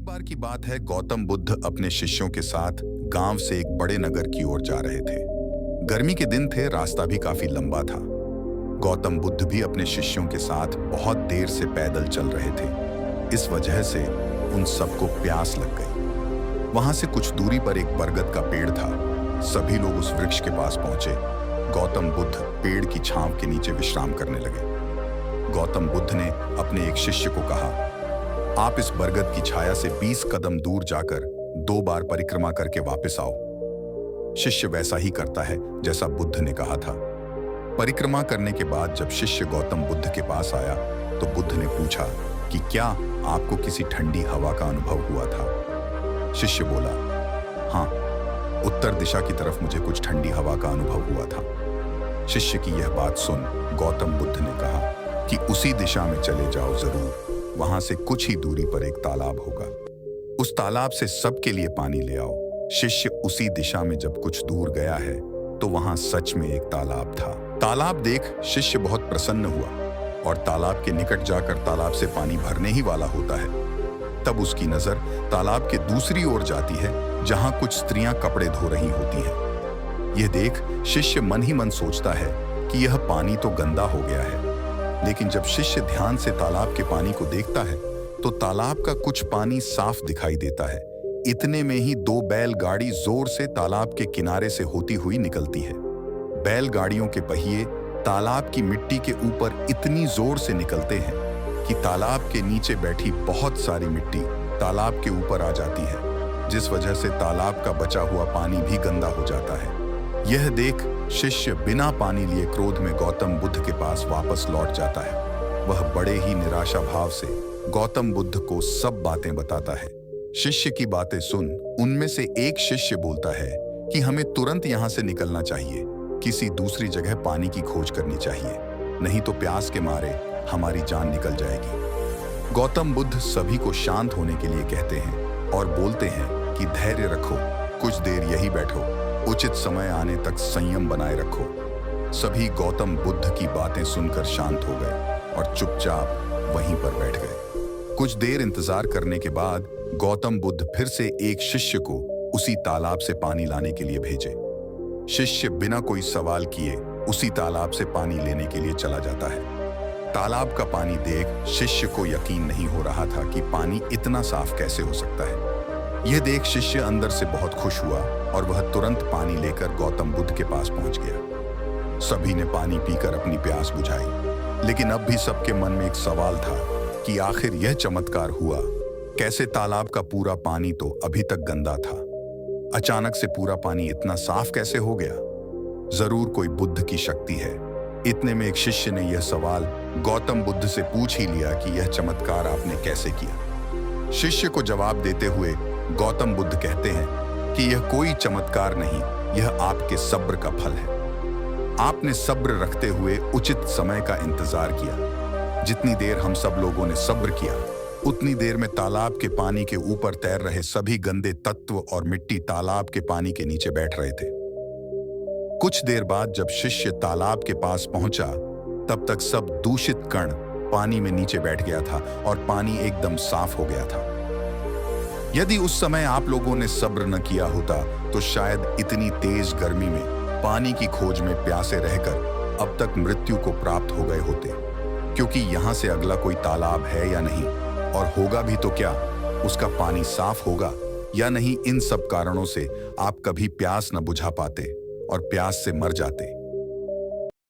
एक बार की बात है, गौतम बुद्ध अपने शिष्यों के साथ गांव से एक बड़े नगर की ओर जा रहे थे। गर्मी के दिन थे, रास्ता भी काफी लंबा था। गौतम बुद्ध भी अपने शिष्यों के साथ बहुत देर से पैदल चल रहे थे। इस वजह से उन सबको प्यास लग गई। वहां से कुछ दूरी पर एक बरगद का पेड़ था। सभी लोग उस वृक्ष के पास पहुंचे। गौतम बुद्ध पेड़ की छांव के नीचे विश्राम करने लगे। गौतम बुद्ध ने अपने एक शिष्य को कहा, आप इस बरगद की छाया से 20 कदम दूर जाकर 2 बार परिक्रमा करके वापस आओ। शिष्य वैसा ही करता है जैसा बुद्ध ने कहा था। परिक्रमा करने के बाद जब शिष्य गौतम बुद्ध के पास आया तो बुद्ध ने पूछा कि क्या आपको किसी ठंडी हवा का अनुभव हुआ था? शिष्य बोला, हाँ, उत्तर दिशा की तरफ मुझे कुछ ठंडी हवा का अनुभव हुआ था। शिष्य की यह बात सुन गौतम बुद्ध ने कहा कि उसी दिशा में चले जाओ जरूर। वहां से कुछ ही दूरी पर एक तालाब होगा। उस तालाब से सबके लिए पानी ले आओ। शिष्य उसी दिशा में जब कुछ दूर गया है तो वहां सच में एक तालाब था। तालाब देख शिष्य बहुत प्रसन्न हुआ और तालाब के निकट जाकर तालाब से पानी भरने ही वाला होता है। तब उसकी नजर तालाब के दूसरी ओर जाती है जहां कुछ स्त्रियां कपड़े धो रही होती हैं। यह देख शिष्य मन ही मन सोचता है कि यह पानी तो गंदा हो गया है। लेकिन जब शिष्य ध्यान से तालाब के पानी को देखता है तो तालाब का कुछ पानी साफ दिखाई देता है। इतने में ही 2 बैलगाड़ी जोर से तालाब के किनारे से होती हुई निकलती है। बैलगाड़ियों के पहिए तालाब की मिट्टी के ऊपर इतनी जोर से निकलते हैं कि तालाब के नीचे बैठी बहुत सारी मिट्टी तालाब के ऊपर आ जाती है, जिस वजह से तालाब का बचा हुआ पानी भी गंदा हो जाता है। यह देख शिष्य बिना पानी लिए क्रोध में गौतम बुद्ध के पास वापस लौट जाता है। वह बड़े ही निराशा भाव से गौतम बुद्ध को सब बातें बताता है। शिष्य की बातें सुन उनमें से एक शिष्य बोलता है कि हमें तुरंत यहाँ से निकलना चाहिए, किसी दूसरी जगह पानी की खोज करनी चाहिए, नहीं तो प्यास के मारे हमारी जान निकल जाएगी। गौतम बुद्ध सभी को शांत होने के लिए कहते हैं और बोलते हैं कि धैर्य रखो, कुछ देर यही बैठो, उचित समय आने तक संयम बनाए रखो। सभी गौतम बुद्ध की बातें सुनकर शांत हो गए और चुपचाप वहीं पर बैठ गए। कुछ देर इंतजार करने के बाद गौतम बुद्ध फिर से एक शिष्य को उसी तालाब से पानी लाने के लिए भेजे। शिष्य बिना कोई सवाल किए उसी तालाब से पानी लेने के लिए चला जाता है। तालाब का पानी देख शिष्य को यकीन नहीं हो रहा था कि पानी इतना साफ कैसे हो सकता है। यह देख शिष्य अंदर से बहुत खुश हुआ और वह तुरंत पानी लेकर गौतम बुद्ध के पास पहुंच गया। सभी ने पानी पीकर अपनी प्यास बुझाई, लेकिन अब भी सबके मन में एक सवाल था कि आखिर यह चमत्कार हुआ कैसे? तालाब का पूरा पानी तो अभी तक गंदा था, अचानक से पूरा पानी इतना साफ कैसे हो गया? जरूर कोई बुद्ध की शक्ति है। इतने में एक शिष्य ने यह सवाल गौतम बुद्ध से पूछ ही लिया कि यह चमत्कार आपने कैसे किया? शिष्य को जवाब देते हुए गौतम बुद्ध कहते हैं कि यह कोई चमत्कार नहीं, यह आपके सब्र का फल है। आपने सब्र रखते हुए उचित समय का इंतजार किया। जितनी देर हम सब लोगों ने सब्र किया, उतनी देर में तालाब के पानी के ऊपर तैर रहे सभी गंदे तत्व और मिट्टी तालाब के पानी के नीचे बैठ रहे थे। कुछ देर बाद जब शिष्य तालाब के पास पहुंचा, तब तक सब दूषित कण पानी में नीचे बैठ गया था और पानी एकदम साफ हो गया था। यदि उस समय आप लोगों ने सब्र न किया होता तो शायद इतनी तेज गर्मी में पानी की खोज में प्यासे रहकर अब तक मृत्यु को प्राप्त हो गए होते, क्योंकि यहाँ से अगला कोई तालाब है या नहीं, और होगा भी तो क्या उसका पानी साफ होगा या नहीं। इन सब कारणों से आप कभी प्यास न बुझा पाते और प्यास से मर जाते।